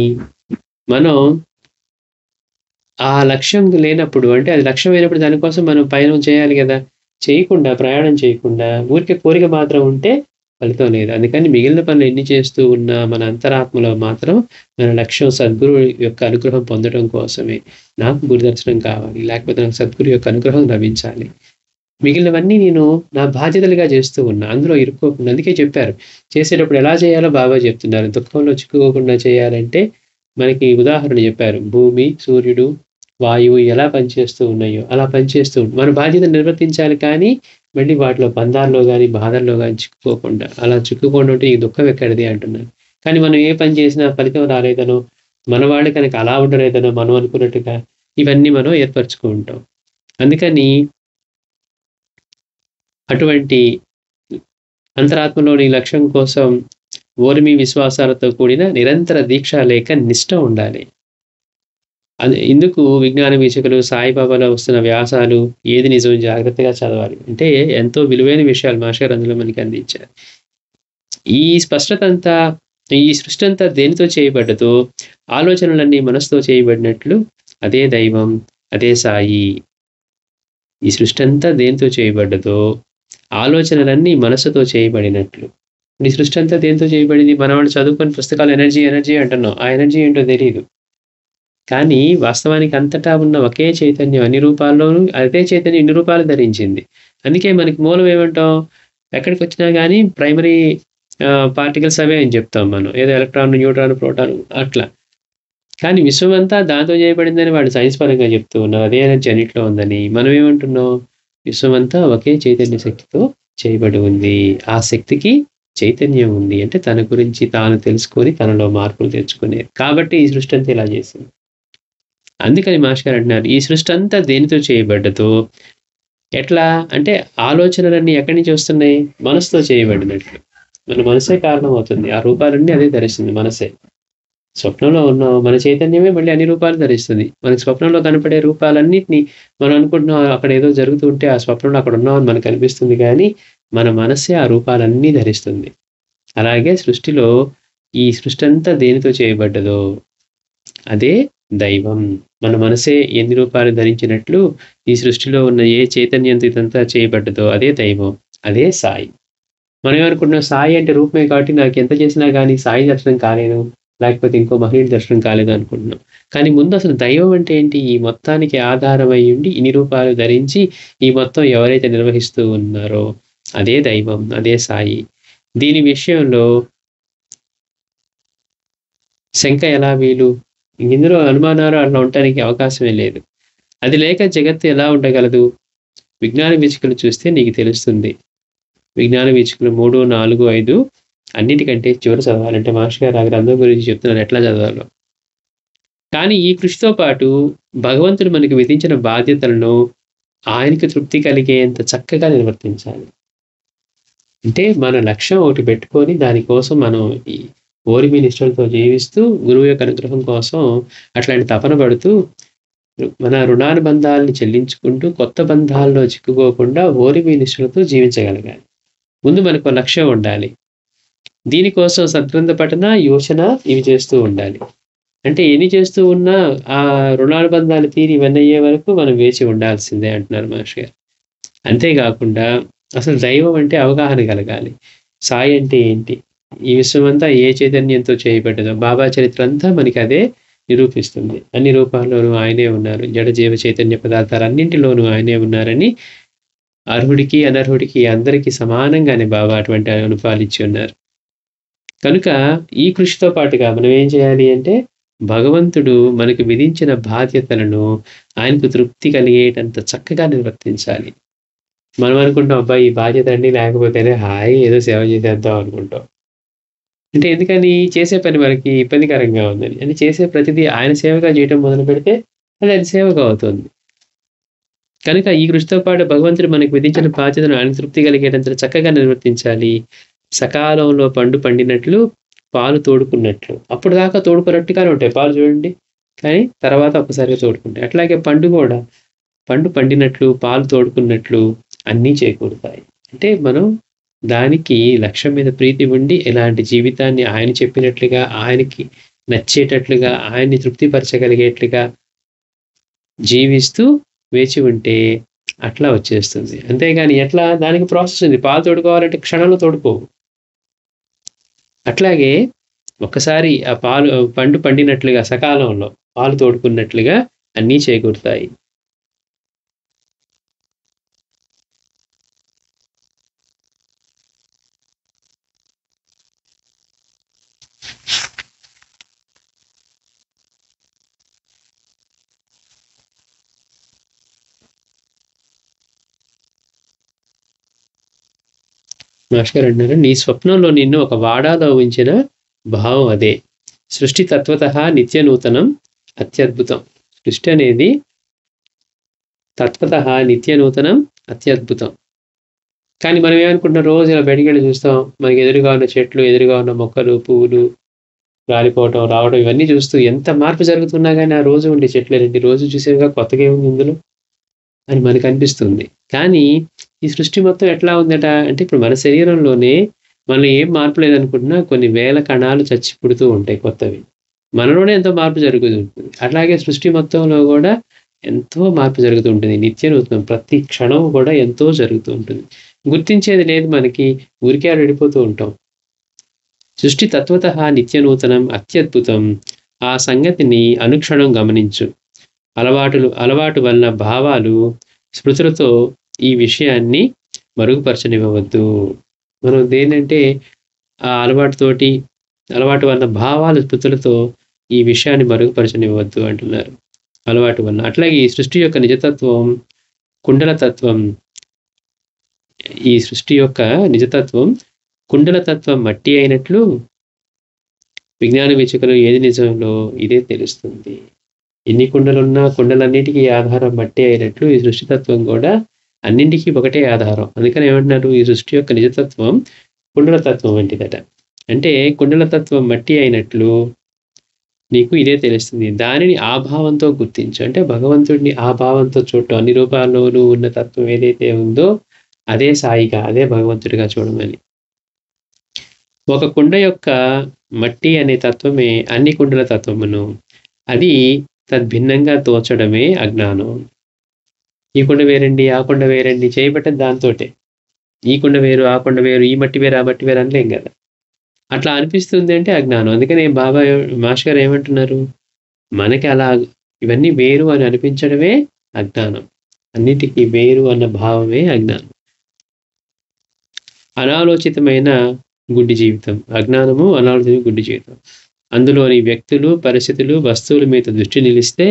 S1: మనం ఆ లక్ష్యం లేనప్పుడు, అంటే అది లక్ష్యం అయినప్పుడు దానికోసం మనం పయనం చేయాలి కదా. చేయకుండా, ప్రయాణం చేయకుండా ఊరికే కోరిక మాత్రం ఉంటే ఫలితం లేదు. అందుకని మిగిలిన పనులు ఎన్ని చేస్తూ ఉన్నా మన అంతరాత్మలో మాత్రం మన లక్ష్యం సద్గురువు యొక్క అనుగ్రహం పొందడం కోసమే. నాకు గురుదర్శనం కావాలి, లేకపోతే నాకు సద్గురు యొక్క అనుగ్రహం లభించాలి. మిగిలినవన్నీ నేను నా బాధ్యతలుగా చేస్తూ ఉన్నా. అందులో ఇరుక్కోకుండా. అందుకే చెప్పారు. చేసేటప్పుడు ఎలా చేయాలో బాబా చెప్తున్నారు. దుఃఖంలో చిక్కుకోకుండా చేయాలంటే మనకి ఉదాహరణ చెప్పారు. భూమి, సూర్యుడు, వాయువు ఎలా పనిచేస్తూ ఉన్నాయో అలా పనిచేస్తూ మన బాధ్యతను నిర్వర్తించాలి కానీ మళ్ళీ వాటిలో బంధాల్లో గాని, బాధల్లో గాని చిక్కుకోకుండా. అలా చిక్కుకోకుండా ఉంటే ఈ దుఃఖం ఎక్కడిది అంటున్నారు. కానీ మనం ఏ పని చేసినా ఫలితం రాలేదనో, మన వాళ్ళు కనుక అలా ఉండలేదనో మనం అనుకున్నట్టుగా ఇవన్నీ మనం ఏర్పరచుకుంటాం. అందుకని అటువంటి అంతరాత్మలోని లక్ష్యం కోసం ఓర్మి, విశ్వాసాలతో కూడిన నిరంతర దీక్ష లేక నిష్ట ఉండాలి. ఇందుకు విజ్ఞాన వీక్షకులు, సాయిబాబాలో వస్తున్న వ్యాసాలు ఏది నిజం జాగ్రత్తగా చదవాలి. అంటే ఎంతో విలువైన విషయాలు మాస్టర్ అందులో మనకి అందించారు. ఈ స్పష్టతంతా, ఈ సృష్టి అంతా దేనితో చేయబడ్డదో, ఆలోచనలన్నీ మనసుతో చేయబడినట్లు అదే దైవం, అదే సాయి. ఈ సృష్టి అంతా దేనితో చేయబడ్డదో, ఆలోచనలన్నీ మనసుతో చేయబడినట్లు. ఈ సృష్టి అంతా దేనితో చేయబడింది? మనవాళ్ళు చదువుకొని పుస్తకాలు ఎనర్జీ ఎనర్జీ అంటున్నాం. ఆ ఎనర్జీ ఏంటో తెలీదు. కానీ వాస్తవానికి అంతటా ఉన్న ఒకే చైతన్యం అన్ని రూపాల్లోనూ అదే చైతన్యం ఇన్ని రూపాలు ధరించింది. అందుకే మనకి మూలం ఏమంటాం? ఎక్కడికొచ్చినా గానీ ప్రైమరీ పార్టికల్స్ అవే అని చెప్తాం మనం. ఏదో ఎలక్ట్రాన్, న్యూట్రాన్, ప్రోటాన్ అట్లా. కానీ విశ్వం అంతా దాంతో చేయబడిందని వాళ్ళు సైన్స్ పరంగా చెప్తూ ఉన్నారు. అదే ఎనర్జీ అన్నిట్లో ఉందని. మనం ఏమంటున్నాం? విశ్వం అంతా ఒకే చైతన్య శక్తితో చేయబడి ఉంది. ఆ శక్తికి చైతన్యం ఉంది. అంటే తన గురించి తాను తెలుసుకొని తనలో మార్పులు తెచ్చుకునేది. కాబట్టి ఈ సృష్టి అంతా ఇలా చేసింది. అందుకని మాస్టర్ అంటున్నారు, ఈ సృష్టి అంతా దేనితో చేయబడ్డదో, ఎట్లా అంటే ఆలోచనలన్నీ ఎక్కడి నుంచి వస్తున్నాయి? మనసుతో చేయబడినట్లు. మన మనసే కారణం అవుతుంది. ఆ రూపాలన్నీ అదే ధరిస్తుంది మనసే. స్వప్నంలో ఉన్న మన చైతన్యమే మళ్ళీ అన్ని రూపాలు ధరిస్తుంది. మనకి స్వప్నంలో కనపడే రూపాలన్నిటిని మనం అనుకుంటున్నాం అక్కడ ఏదో జరుగుతూ ఉంటే ఆ స్వప్నంలో అక్కడ ఉన్నామని మనకు అనిపిస్తుంది కానీ మన మనస్సే ఆ రూపాలన్నీ ధరిస్తుంది. అలాగే సృష్టిలో ఈ సృష్టి అంతా దేనితో చేయబడ్డదో అదే దైవం. మన మనసే ఎన్ని రూపాలు ధరించినట్లు ఈ సృష్టిలో ఉన్న ఏ చైతన్యంతో ఇదంతా చేయబడ్డదో అదే దైవం, అదే సాయి. మనం ఏమనుకుంటున్నాం? సాయి అంటే రూపమే కాబట్టి నాకు ఎంత చేసినా కానీ సాయి దర్శనం కాలేదు, లేకపోతే ఇంకో మహనీయుడి దర్శనం కాలేదు అనుకుంటున్నాం. కానీ ముందు అసలు దైవం అంటే ఏంటి? ఈ మొత్తానికి ఆధారమై ఉండి ఇన్ని రూపాలు ధరించి ఈ మొత్తం ఎవరైతే నిర్వహిస్తూ ఉన్నారో అదే దైవం, అదే సాయి. దీని విషయంలో శంక ఎలా వీలు? ఇందులో అనుమానాలు అట్లా ఉండటానికి అవకాశమే లేదు. అది లేక జగత్తు ఎలా ఉండగలదు? విజ్ఞాన వీక్షకులు చూస్తే నీకు తెలుస్తుంది. విజ్ఞాన వీక్షకులు 3, 4, 5 అన్నిటికంటే చివరి చదవాలంటే మాస్టర్ గారు ఆ గ్రంథం గురించి చెప్తున్నారు ఎట్లా చదవాలో. కానీ ఈ కృషితో పాటు భగవంతుడు మనకు విధించిన బాధ్యతలను ఆయనకు తృప్తి కలిగేంత చక్కగా నిర్వర్తించాలి. అంటే మన లక్ష్యం ఒకటి పెట్టుకొని దానికోసం మనం ఈ ఓర్మి నిష్ఠలతో జీవిస్తూ గురువు యొక్క అనుగ్రహం కోసం అట్లాంటి తపన పడుతూ మన రుణానుబంధాలని చెల్లించుకుంటూ కొత్త బంధాల్లో చిక్కుకోకుండా ఓర్మి నిష్ఠలతో జీవించగలగాలి. ముందు మనకు లక్ష్యం ఉండాలి. దీనికోసం సద్గ్రంథ పఠన, యోచన ఇవి చేస్తూ ఉండాలి. అంటే ఎన్ని చేస్తూ ఉన్నా ఆ రుణానుబంధాలు తీరి ఇవన్నీ అయ్యే వరకు మనం వేచి ఉండాల్సిందే అంటున్నారు మాస్టర్ గారు. అంతేకాకుండా అసలు దైవం అంటే అవగాహన కలగాలి. సాయి అంటే ఏంటి? ఈ విశ్వమంతా ఏ చైతన్యంతో చేయబడ్డదో బాబా చరిత్ర అంతా మనకి అదే నిరూపిస్తుంది. అన్ని రూపాల్లోనూ ఆయనే ఉన్నారు. జడ జీవ చైతన్య పదార్థాలన్నింటిలోనూ ఆయనే ఉన్నారని అర్హుడికి అనర్హుడికి అందరికీ సమానంగానే బాబా అటువంటి అనుభవాలు ఇచ్చి ఉన్నారు. కనుక ఈ కృషితో పాటుగా మనం ఏం చేయాలి అంటే భగవంతుడు మనకు విధించిన బాధ్యతలను ఆయనకు తృప్తి కలిగేటంత చక్కగా నిర్వర్తించాలి. మనం అనుకుంటాం అబ్బాయి ఈ బాధ్యత అండి లేకపోతేనే హాయి ఏదో సేవ చేసేద్దాం అనుకుంటాం. అంటే ఎందుకని? చేసే పని మనకి ఇబ్బందికరంగా ఉందని. అంటే చేసే ప్రతిదీ ఆయన సేవగా చేయటం మొదలు పెడితే అది ఆయన సేవగా అవుతుంది. కనుక ఈ కృషితో పాటు భగవంతుడు మనకు విధించిన బాధ్యతను ఆయన తృప్తి కలిగేటంత చక్కగా నిర్వర్తించాలి. సకాలంలో పండు పండినట్లు పాలు తోడుకున్నట్లు. అప్పుడు దాకా తోడుకున్నట్టుగానే ఉంటాయి పాలు చూడండి. కానీ తర్వాత ఒక్కసారిగా తోడుకుంటాయి. అట్లాగే పండు కూడా పండు పండినట్లు పాలు తోడుకున్నట్లు అన్నీ చేకూరుతాయి. అంటే మనం దానికి లక్ష్యం మీద ప్రీతి ఉండి ఇలాంటి జీవితాన్ని ఆయన చెప్పినట్లుగా ఆయనకి నచ్చేటట్లుగా ఆయన్ని తృప్తిపరచగలిగేట్లుగా జీవిస్తూ వేచి ఉంటే అట్లా వచ్చేస్తుంది. అంతేగాని ఎట్లా దానికి ప్రాసెస్ ఉంది. పాలు తోడుకోవాలంటే క్షణంలో తోడుకోవు. అట్లాగే ఒక్కసారి ఆ పండు పండినట్లుగా సకాలంలో పాలు తోడుకున్నట్లుగా అన్నీ చేకూరుతాయి. మాస్టర్ అంటున్నారు, నీ స్వప్నంలో నిన్ను ఒక వాడాలో ఉంచిన భావం అదే. సృష్టి తత్వతః నిత్య నూతనం అత్యద్భుతం. సృష్టి అనేది తత్వతః నిత్య నూతనం అత్యద్భుతం. కానీ మనం ఏమనుకుంటున్నాం, రోజు ఇలా బయటికి వెళ్ళి చూస్తాం, మనకి ఎదురుగా ఉన్న చెట్లు, ఎదురుగా ఉన్న మొక్కలు, పువ్వులు రాలిపోవటం, రావడం, ఇవన్నీ చూస్తూ ఎంత మార్పు జరుగుతున్నా కానీ ఆ రోజు ఉండే చెట్లేనండి, రోజు చూసేవిగా కొత్తగా ఏముంది ఇందులో అని మనకు అనిపిస్తుంది. కానీ ఈ సృష్టి మొత్తం ఎట్లా ఉందట అంటే, ఇప్పుడు మన శరీరంలోనే మనం ఏం మార్పు లేదనుకుంటున్నా కొన్ని వేల కణాలు చచ్చి పుడుతూ ఉంటాయి కొత్తవి. మనలోనే ఎంతో మార్పు జరుగుతుంటుంది. అట్లాగే సృష్టి మొత్తంలో కూడా ఎంతో మార్పు జరుగుతూ ఉంటుంది. నిత్య నూతనం, ప్రతి క్షణం కూడా ఎంతో జరుగుతూ ఉంటుంది. గుర్తించేది లేదు మనకి, ఊరికే వెళ్ళిపోతూ ఉంటాం. సృష్టి తత్వతః నిత్య నూతనం అత్యద్భుతం. ఆ సంగతిని అనుక్షణం గమనించు. అలవాటు వలన భావాలు స్మృతులతో ఈ విషయాన్ని మరుగుపరచనివ్వవద్దు. మనం దేనంటే ఆ అలవాటు వలన భావాలు స్మృతులతో ఈ విషయాన్ని మరుగుపరచనివ్వద్దు అంటున్నారు. అలవాటు వలన. అట్లాగే ఈ సృష్టి యొక్క నిజతత్వం, కుండలతత్వం, ఈ సృష్టి యొక్క నిజతత్వం కుండలతత్వం మట్టి అయినట్లు విజ్ఞాన వీక్షకులు ఏది నిజంలో ఇదే తెలుస్తుంది. ఎన్ని కుండలున్నా కుండలన్నిటికీ ఆధారం మట్టి అయినట్లు ఈ సృష్టితత్వం కూడా అన్నింటికీ ఒకటే ఆధారం. అందుకని ఏమంటున్నారు, ఈ సృష్టి యొక్క నిజతత్వం కుండలతత్వం వంటిదట. అంటే కుండలతత్వం మట్టి అయినట్లు నీకు ఇదే తెలుస్తుంది. దానిని ఆ భావంతో గుర్తించు. అంటే భగవంతుడిని ఆ భావంతో చూడటం, అన్ని రూపాల్లోనూ ఉన్న తత్వం ఏదైతే ఉందో అదే సాయిగా, అదే భగవంతుడిగా చూడమని. ఒక కుండ యొక్క మట్టి అనే తత్వమే అన్ని కుండల తత్వమును. అది తద్భిన్నంగా తోచడమే అజ్ఞానం. ఈ కుండ వేరండి, ఆ కుండ వేరండి చేయబట్టది దాంతోటే. ఈ కుండ వేరు, ఆ కుండ వేరు, ఈ మట్టి వేరు, ఆ మట్టి వేరు అనలేం కదా. అట్లా అనిపిస్తుంది అంటే అజ్ఞానం. అందుకని బాబా మాస్టర్ గారు ఏమంటున్నారు, మనకి అలా ఇవన్నీ వేరు అని అనిపించడమే అజ్ఞానం. అన్నిటికీ వేరు అన్న భావమే అజ్ఞానం. అనాలోచితమైన గుడ్డి జీవితం. అజ్ఞానము అనాలోచిత గుడ్డి జీవితం. అందులోని వ్యక్తులు, పరిస్థితులు, వస్తువుల మీద దృష్టి నిలిస్తే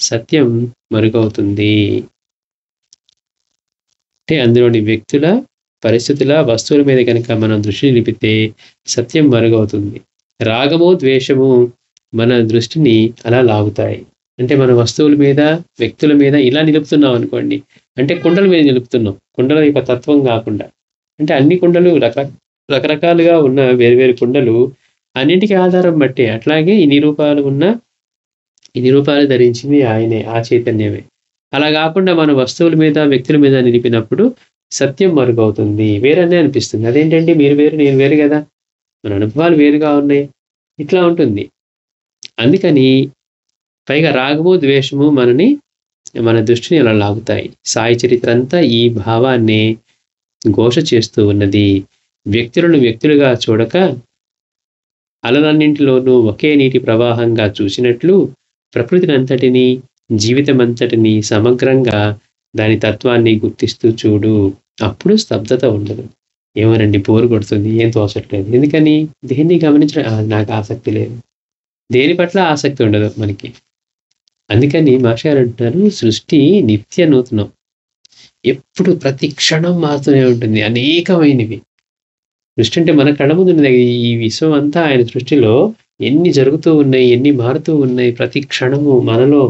S1: సత్యం మరుగవుతుంది. అంటే అందులోని వ్యక్తుల, పరిస్థితుల, వస్తువుల మీద కనుక మనం దృష్టి నిలిపితే సత్యం మరుగవుతుంది. రాగము, ద్వేషము మన దృష్టిని అలా లాగుతాయి. అంటే మన వస్తువుల మీద, వ్యక్తుల మీద ఇలా నిలుపుతున్నాం అనుకోండి, అంటే కుండల మీద నిలుపుతున్నాం, కుండల యొక్క తత్వం కాకుండా. అంటే అన్ని కుండలు రకరకాలుగా ఉన్న వేరువేరు కుండలు అన్నింటికీ ఆధారం బట్టే. అట్లాగే ఇన్ని రూపాలు ధరించింది ఆయనే, ఆ చైతన్యమే. అలా కాకుండా మన వస్తువుల మీద, వ్యక్తుల మీద నిలిపినప్పుడు సత్యం మరుగవుతుంది, వేరనే అనిపిస్తుంది. అదేంటండి మీరు వేరు నేను వేరు కదా, మన అనుభవాలు వేరుగా ఉన్నాయి, ఇట్లా ఉంటుంది. అందుకని పైగా రాగము, ద్వేషము మన దృష్టిని అలా లాగుతాయి. సాయి చరిత్ర అంతా ఈ భావాన్ని ఘోష చేస్తూ ఉన్నది. వ్యక్తులను వ్యక్తులుగా చూడక అలలన్నింటిలోనూ ఒకే నీటి ప్రవాహంగా చూసినట్లు ప్రకృతిని అంతటిని, జీవితమంతటిని సమగ్రంగా దాని తత్వాన్ని గుర్తిస్తూ చూడు. అప్పుడు స్తబ్దత ఉండదు. ఏమోనండి బోరు కొడుతుంది, ఏం తోచట్లేదు, ఎందుకని దేన్ని గమనించడం నాకు ఆసక్తి లేదు, దేని పట్ల ఆసక్తి ఉండదు మనకి. అందుకని మాస్టర్ అంటున్నారు, సృష్టి నిత్య నూతనం, ఎప్పుడు ప్రతి క్షణం మారుతూనే ఉంటుంది. అనేకమైనవి సృష్టి అంటే మన కళ్ళ ముందు ఉన్నది. ఈ విశ్వం అంతా ఆయన సృష్టిలో ఎన్ని జరుగుతూ ఉన్నాయి, ఎన్ని మారుతూ ఉన్నాయి. ప్రతి క్షణము మనలో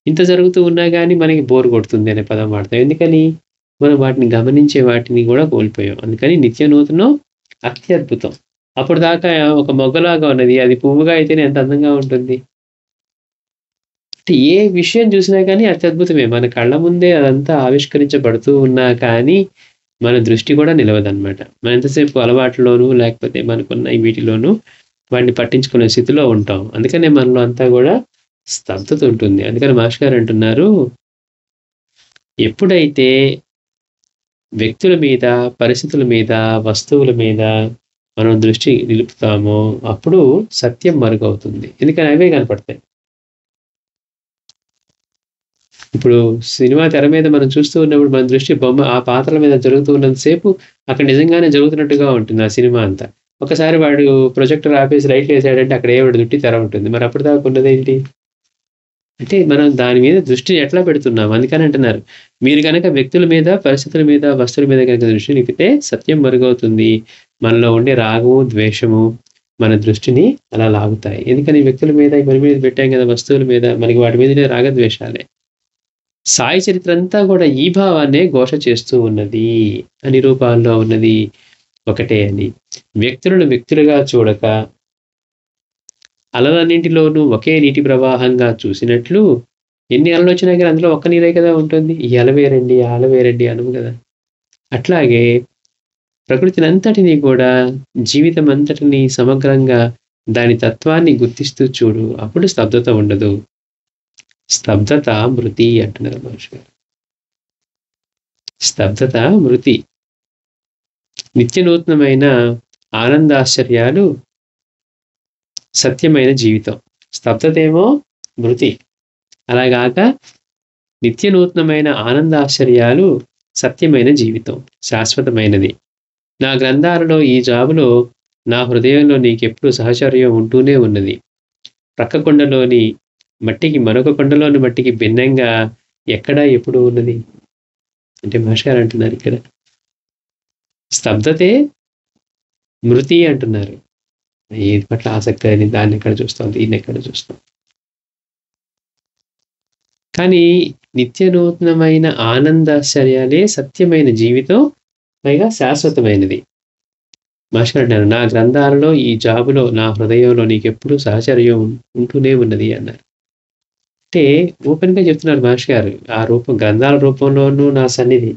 S1: ఇంత జరుగుతూ ఉన్నా కానీ మనకి బోర్ కొడుతుంది అనే పదం వాడతాం. ఎందుకని మనం వాటిని గమనించే వాటిని కూడా కోల్పోయాం. అందుకని నిత్య నూతనం అత్యద్భుతం. అప్పుడు దాకా ఒక మొగ్గలాగా ఉన్నది, అది పువ్వుగా అయితేనే ఎంత అందంగా ఉంటుంది. అంటే ఏ విషయం చూసినా కానీ అత్యద్భుతమే. మన కళ్ళ ముందే అదంతా ఆవిష్కరించబడుతూ ఉన్నా కానీ మన దృష్టి కూడా నిలవదన్నమాట. మనం ఎంతసేపు అలవాట్లోనూ లేకపోతే మనకున్న వీటిలోనూ వాటిని పట్టించుకునే స్థితిలో ఉంటాం. అందుకనే మనలో అంతా కూడా స్తబ్దత ఉంటుంది. అందుకని మాస్టర్ గారు అంటున్నారు, ఎప్పుడైతే వ్యక్తుల మీద, పరిస్థితుల మీద, వస్తువుల మీద మనం దృష్టి నిలుపుతామో అప్పుడు సత్యం మరుగవుతుంది. ఎందుకని అవే కనపడతాయి. ఇప్పుడు సినిమా తెర మీద మనం చూస్తూ ఉన్నప్పుడు మన దృష్టి ఆ పాత్రల మీద జరుగుతూ ఉన్నంత సేపు అక్కడ నిజంగానే జరుగుతున్నట్టుగా ఉంటుంది ఆ సినిమా అంతా. ఒకసారి వాడు ప్రొజెక్టర్ ఆపేసి లైట్‌లేసాడంటే అక్కడ ఏవిడ దుట్టి తెర ఉంటుంది. మరి అప్పటిదాకా ఉన్నదేంటి? అంటే మనం దాని మీద దృష్టిని ఎట్లా పెడుతున్నాం? అందుకని అంటున్నారు. మీరు గనక వ్యక్తుల మీద, పరిస్థితుల మీద, వస్తువుల మీద గనక దృష్టి నిలిపితే సత్యం మరుగవుతుంది. మనలో ఉండే రాగము, ద్వేషము మన దృష్టిని అలా లాగుతాయి. ఎందుకని వ్యక్తుల మీద, ఇవరి మీద పెట్టాం కదా! వస్తువుల మీద మనకి వాటి మీదనే రాగద్వేషాలే. సాయి చరిత్ర అంతా కూడా ఈ భావాన్నే ఘోష చేస్తూ ఉన్నది. అన్ని రూపాల్లో ఉన్నది ఒకటే అని. వ్యక్తులను వ్యక్తులుగా చూడక అలలన్నింటిలోనూ ఒకే నీటి ప్రవాహంగా చూసినట్లు ఎన్ని అలలొచ్చినా గాని అందులో ఒక్క నీరే కదా ఉంటుంది. ఈ అల వేరండి, ఆ అల వేరండి అనము గదా! అట్లాగే ప్రకృతినంతటిని కూడా, జీవితం అంతటిని సమగ్రంగా దాని తత్వాన్ని గుర్తిస్తూ చూడు. అప్పుడు స్తబ్దత ఉండదు. స్తబ్దత మృతి అంటున్నారు మహర్షిగారు. స్తబ్దత మృతి. నిత్యనూత్నమైన ఆనందాశ్చర్యాలు సత్యమైన జీవితం. స్తబ్దతేమో మృతి. అలాగాక నిత్యనూత్నమైన ఆనందాశ్చర్యాలు సత్యమైన జీవితం, శాశ్వతమైనది. నా గ్రంథాలలో ఈ జాబులో నా హృదయంలో నీకెప్పుడు సహచర్యం ఉంటూనే ఉన్నది. ప్రక్క కొండలోని మట్టికి మరొక కొండలోని మట్టికి భిన్నంగా ఎక్కడా ఎప్పుడు ఉన్నది? అంటే మహర్షిగారు అంటున్నారు ఇక్కడ స్తబ్దతే మృతి అంటున్నారు. ఏది పట్ల ఆసక్తి అని దాన్ని ఎక్కడ చూస్తాం, దీన్ని ఎక్కడ చూస్తాం. కానీ నిత్యనూతనమైన ఆనందాశ్చర్యాలే సత్యమైన జీవితం, పైగా శాశ్వతమైనది. మహర్షి అంటారు, నా గ్రంథాలలో ఈ జాబులో నా హృదయంలో నీకెప్పుడు సహచర్యం ఉంటూనే ఉన్నది అన్నారు. అంటే ఓపెన్గా చెప్తున్నారు మహర్షి గారు. ఆ రూపం గ్రంథాల రూపంలోనూ నా సన్నిధి,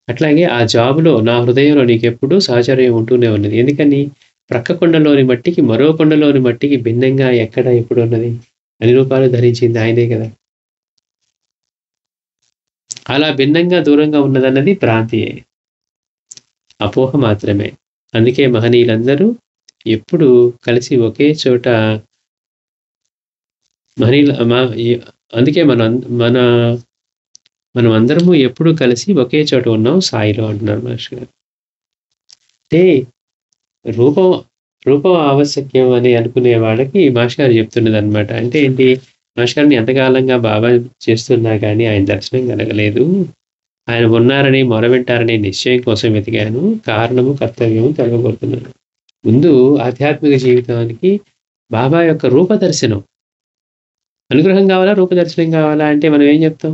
S1: అట్లాగే ఆ జాబులో నా హృదయంలో నీకెప్పుడు సహచర్యం ఉంటూనే ఉన్నది. ఎందుకని? ప్రక్క కొండలోని మట్టికి మరో కొండలోని మట్టికి భిన్నంగా ఎక్కడ ఎప్పుడు ఉన్నది? అన్ని రూపాలు ధరించింది ఆయనే కదా. అలా భిన్నంగా దూరంగా ఉన్నదన్నది భ్రాంతియే, అపోహ మాత్రమే. అందుకే మహనీయులందరూ ఎప్పుడు కలిసి ఒకే చోట అందుకే మనం అందరము ఎప్పుడు కలిసి ఒకే చోట ఉన్నాం సాయిలో అంటున్నారు మహర్షి గారు. అంటే రూపం ఆవశ్యకం అని అనుకునే వాళ్ళకి మహర్షి గారు చెప్తున్నది అనమాట. అంటే ఏంటి? మహర్షి గారిని ఎంతకాలంగా బాబా చేస్తున్నా కానీ ఆయన దర్శనం కలగలేదు. ఆయన ఉన్నారని మొరవింటారనే నిశ్చయం కోసం వెతికాను. కారణము కర్తవ్యము తెలవబోతున్నాను. ముందు ఆధ్యాత్మిక జీవితానికి బాబా యొక్క రూపదర్శనం, అనుగ్రహం కావాలా, రూపదర్శనం కావాలా అంటే మనం ఏం చెప్తాం?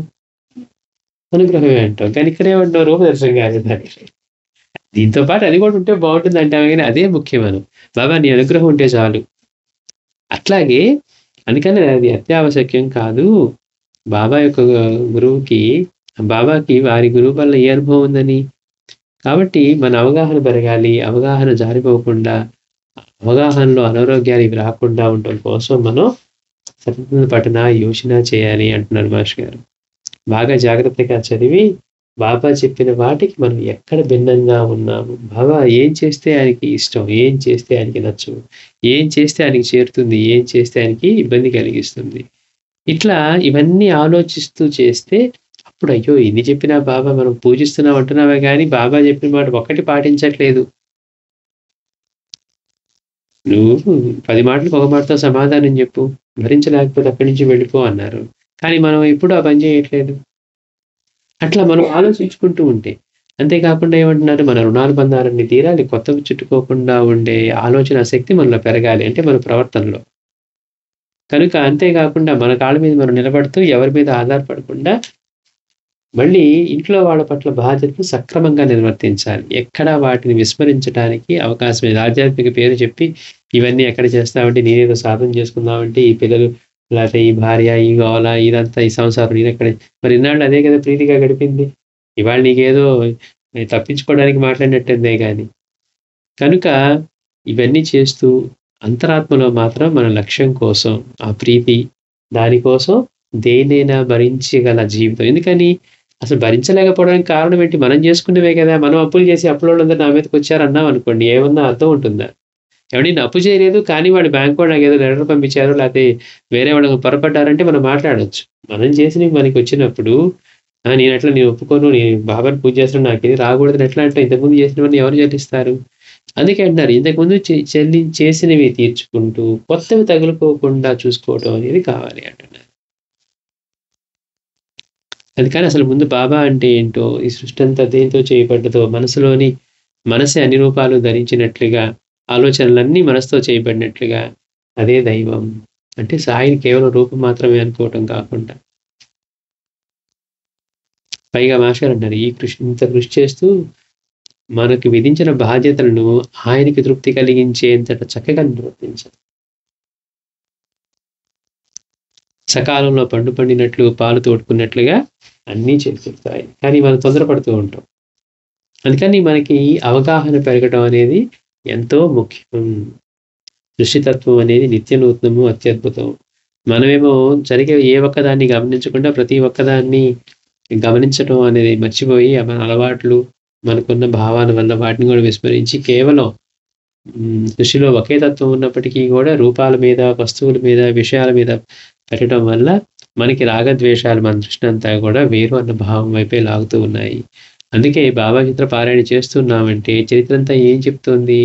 S1: అనుగ్రహమే అంటాం. కానీ ఇక్కడేమంటాం? రూపదర్శనం కాదు దానికి. దీంతో పాటు అది కూడా ఉంటే బాగుంటుంది అంటామే కానీ అదే ముఖ్యమను. బాబా నీ అనుగ్రహం ఉంటే చాలు. అట్లాగే అందుకని అది అత్యావశ్యకం కాదు. బాబా యొక్క బాబాకి వారి గురువు వల్ల ఏ అనుభవం ఉందని. కాబట్టి మన అవగాహన పెరగాలి. అవగాహన జారిపోకుండా, అవగాహనలో అనారోగ్యాలు ఇవి రాకుండా ఉండటం కోసం మనం సతత పఠన, యోచన చేయాలి అంటున్నారు మహర్షి గారు. బాగా జాగ్రత్తగా చదివి బాబా చెప్పిన వాటికి మనం ఎక్కడ భిన్నంగా ఉన్నాము, బాబా ఏం చేస్తే ఆయనకి ఇష్టం, ఏం చేస్తే ఆయనకి నచ్చదు, ఏం చేస్తే ఆయనకి చేరుతుంది, ఏం చేస్తే ఆయనకి ఇబ్బంది కలిగిస్తుంది, ఇట్లా ఇవన్నీ ఆలోచిస్తూ చేస్తే అప్పుడు అయ్యో ఇన్ని చెప్పినా బాబా మనం పూజిస్తున్నాం అంటున్నామే కానీ బాబా చెప్పిన మాట ఒక్కటి పాటించట్లేదు. నువ్వు 10 మాటలకు ఒక మాటతో సమాధానం చెప్పు, భరించలేకపోతే అక్కడి నుంచి వెళ్ళిపో అన్నారు. కానీ మనం ఎప్పుడు ఆ పని చేయట్లేదు. అట్లా మనం ఆలోచించుకుంటూ ఉంటే, అంతేకాకుండా ఏమంటున్నారు, మన రుణానుబంధాలన్నీ తీరాలి, కొత్తవి చుట్టుకోకుండా ఉండే ఆలోచన శక్తి మనలో పెరగాలి, అంటే మన ప్రవర్తనలో. కనుక అంతేకాకుండా మన కాళ్ళ మీద మనం నిలబడుతూ ఎవరి మీద ఆధారపడకుండా మళ్ళీ ఇంట్లో వాళ్ళ పట్ల బాధ్యతను సక్రమంగా నిర్వర్తించాలి. ఎక్కడా వాటిని విస్మరించడానికి అవకాశం లేదు. ఆధ్యాత్మిక పేరు చెప్పి ఇవన్నీ ఎక్కడ చేస్తావంటే నేనేదో సాధన చేసుకుందామంటే ఈ పిల్లలు, లేకపోతే ఈ భార్య, ఈ గోల, ఇదంతా ఈ సంసారం నేనెక్కడ, మరి ఇన్నాళ్ళు అదే కదా ప్రీతిగా గడిపింది. ఇవాళ నీకేదో తప్పించుకోవడానికి మాట్లాడినట్టుందే గాని. కనుక ఇవన్నీ చేస్తూ అంతరాత్మలో మాత్రం మన లక్ష్యం కోసం, ఆ ప్రీతి, దానికోసం దేన్నైనా భరించగల జీవితం. ఎందుకని? అసలు భరించలేకపోవడానికి కారణం ఏంటి? మనం చేసుకున్నవే కదా! మనం అప్పులు చేసి అప్పులోళ్ళందరూ నా మీదకొచ్చారు అన్నామనుకోండి, ఏమన్నా అర్థం ఉంటుందా? ఏవండీ నేను అప్పు చేయలేదు, కానీ వాడు బ్యాంక్ వాడు నాకేదో లెటర్ పంపించారు, లేతే వేరే వాళ్ళు పొరపడ్డారంటే మనం మాట్లాడొచ్చు. మనం చేసినవి మనకొచ్చినప్పుడు నేను ఒప్పుకోను, నేను బాబాని పూజ చేస్తున్నాను, నాకిది రాకూడదని ఎట్లా అంటావు? ఇంతకుముందు చేసినవన్నీ ఎవరు చెల్లిస్తారు? అందుకే అంటున్నారు, ఇంతకుముందు చేసినవి తీర్చుకుంటూ, కొత్తవి తగులుకోకుండా చూసుకోవడం అనేది కావాలి అంటున్నారు. అందుకని అసలు ముందు బాబా అంటే ఏంటో, ఈ సృష్టి అంతా దేనితో చేయబడ్డదో, మనసే అన్ని రూపాలు ధరించినట్లుగా, ఆలోచనలన్నీ మనసుతో చేయబడినట్లుగా, అదే దైవం. అంటే సాయిని కేవలం రూపం మాత్రమే అనుకోవటం కాకుండా. పైగా మాస్టర్ అంటారు, ఇంత కృషి చేస్తూ మనకు విధించిన బాధ్యతలను ఆయనకి తృప్తి కలిగించేంతట చక్కగా నిర్వర్తించాలి. సకాలంలో పండినట్లు పాలు తోడుకున్నట్లుగా అన్నీ చేకూరుతాయి. కానీ మనం తొందరపడుతూ ఉంటాం. అందుకని మనకి అవగాహన పెరగడం అనేది ఎంతో ముఖ్యం. దృష్టితత్వం అనేది నిత్య నూతనము, అత్యద్భుతం. మనమేమో జరిగే ఏ ఒక్కదాన్ని గమనించకుండా ప్రతి ఒక్కదాన్ని గమనించడం అనేది మర్చిపోయి, మన అలవాట్లు, మనకున్న భావాల వల్ల వాటిని కూడా విస్మరించి కేవలం దృష్టిలో ఒకే తత్వం ఉన్నప్పటికీ కూడా రూపాల మీద, వస్తువుల మీద, విషయాల మీద పెట్టడం వల్ల మనకి రాగద్వేషాలు మన దృష్టి అంతా కూడా వేరు అన్న భావం వైపే లాగుతూ ఉన్నాయి. అందుకే బాబా చిత్ర పారాయణ చేస్తున్నామంటే చరిత్ర అంతా ఏం చెప్తోంది?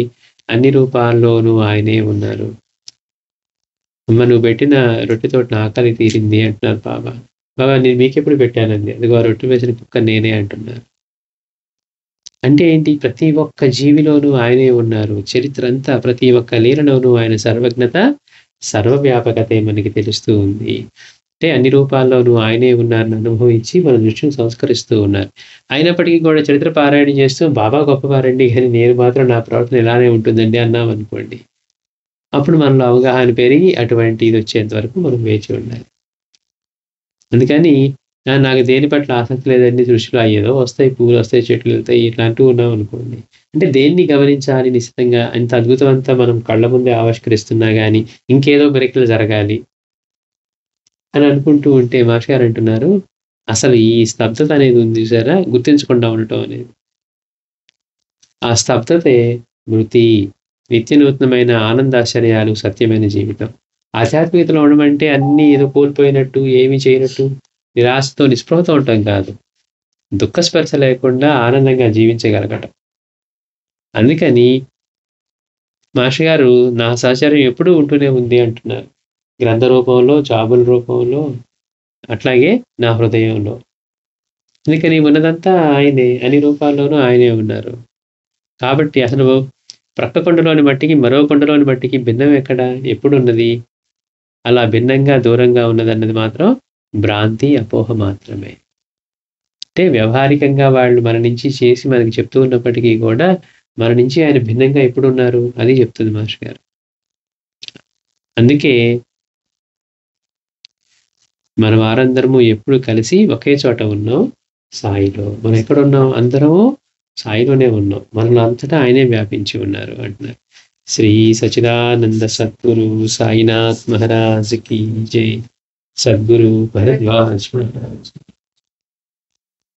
S1: అన్ని రూపాల్లోనూ ఆయనే ఉన్నారు. అమ్మ నువ్వు పెట్టిన రొట్టెతోటి నా ఆకలి తీరింది అంటున్నారు బాబా. బాబా నేను మీకెప్పుడు పెట్టానండి? అదిగో ఆ రొట్టె వేసిన కుక్క నేనే అంటున్నారు. అంటే ఏంటి? ప్రతి ఒక్క జీవిలోనూ ఆయనే ఉన్నారు. చరిత్ర అంతా ప్రతి ఒక్క లీలలోనూ ఆయన సర్వజ్ఞత, సర్వవ్యాపకతే మనకి తెలుస్తూ ఉంది. అంటే అన్ని రూపాల్లోనూ ఆయనే ఉన్నారని అనుభవించి మన దృష్టిని సంస్కరిస్తూ ఉన్నారు. అయినప్పటికీ కూడా చరిత్ర పారాయణ చేస్తూ బాబా గొప్పవారండి, కానీ నేను మాత్రం నా ప్రవర్తన ఇలానే ఉంటుందండి అన్నామనుకోండి, అప్పుడు మనలో అవగాహన పెరిగి అటువంటి ఇది వచ్చేంత వరకు మనం వేచి ఉండాలి. అందుకని నాకు దేని పట్ల ఆసక్తి లేదండి, దృష్టిలో ఏదో వస్తాయి, పువ్వులు వస్తాయి, చెట్లు వెళ్తాయి, ఇట్లా అంటూ ఉన్నాం అనుకోండి, అంటే దేన్ని గమనించాలి? నిశ్చితంగా అంత అద్భుతం అంతా మనం కళ్ళ ముందే ఆవిష్కరిస్తున్నా కానీ ఇంకేదో మెరికలు జరగాలి అని అనుకుంటూ ఉంటే మాస్టర్ గారు అంటున్నారు, అసలు ఈ స్తబ్దత అనేది ఉంది చూసారా, గుర్తించకుండా ఉండటం అనేది. ఆ స్తబ్దతే మృతి, నిత్య నూతనమైన ఆనందాశ్చర్యాలు, సత్యమైన జీవితం. ఆధ్యాత్మికతలో ఉండమంటే అన్నీ ఏదో కోల్పోయినట్టు, ఏమీ చేయనట్టు, నిరాశతో, నిస్పృహతో ఉండటం కాదు. దుఃఖస్పర్శ లేకుండా ఆనందంగా జీవించగలగటం. అందుకని మాస్టర్ గారు నా సహచర్యం ఎప్పుడూ ఉంటూనే ఉంది అంటున్నారు. గ్రంథ రూపంలో, జాబుల రూపంలో, అట్లాగే నా హృదయంలో. అందుకని ఉన్నదంతా ఆయనే, అన్ని రూపాల్లోనూ ఆయనే ఉన్నారు. కాబట్టి అసలు ప్రక్క కొండలోని మట్టికి మరో కొండలోని మట్టికి భిన్నం ఎక్కడ? ఎప్పుడున్నది? అలా భిన్నంగా దూరంగా ఉన్నదన్నది మాత్రం భ్రాంతి, అపోహ మాత్రమే. అంటే వ్యవహారికంగా వాళ్ళు మన నుంచి చేసి మనకి చెప్తూ ఉన్నప్పటికీ కూడా మన నుంచి ఆయన భిన్నంగా ఎప్పుడున్నారు? అది చెప్తుంది మాస్టర్ గారు. అందుకే మన వారందరము ఎప్పుడు కలిసి ఒకే చోట ఉన్నాం, సాయిలో. మనం ఎక్కడున్నాం? అందరము సాయిలోనే ఉన్నాం. మనలో అంతటా ఆయనే వ్యాపించి ఉన్నారు అంటున్నారు. శ్రీ సచిదానంద సద్గురు సాయినాథ్ మహారాజ్ కి జై. సద్గురు భరద్వాజ్ మహారాజ్.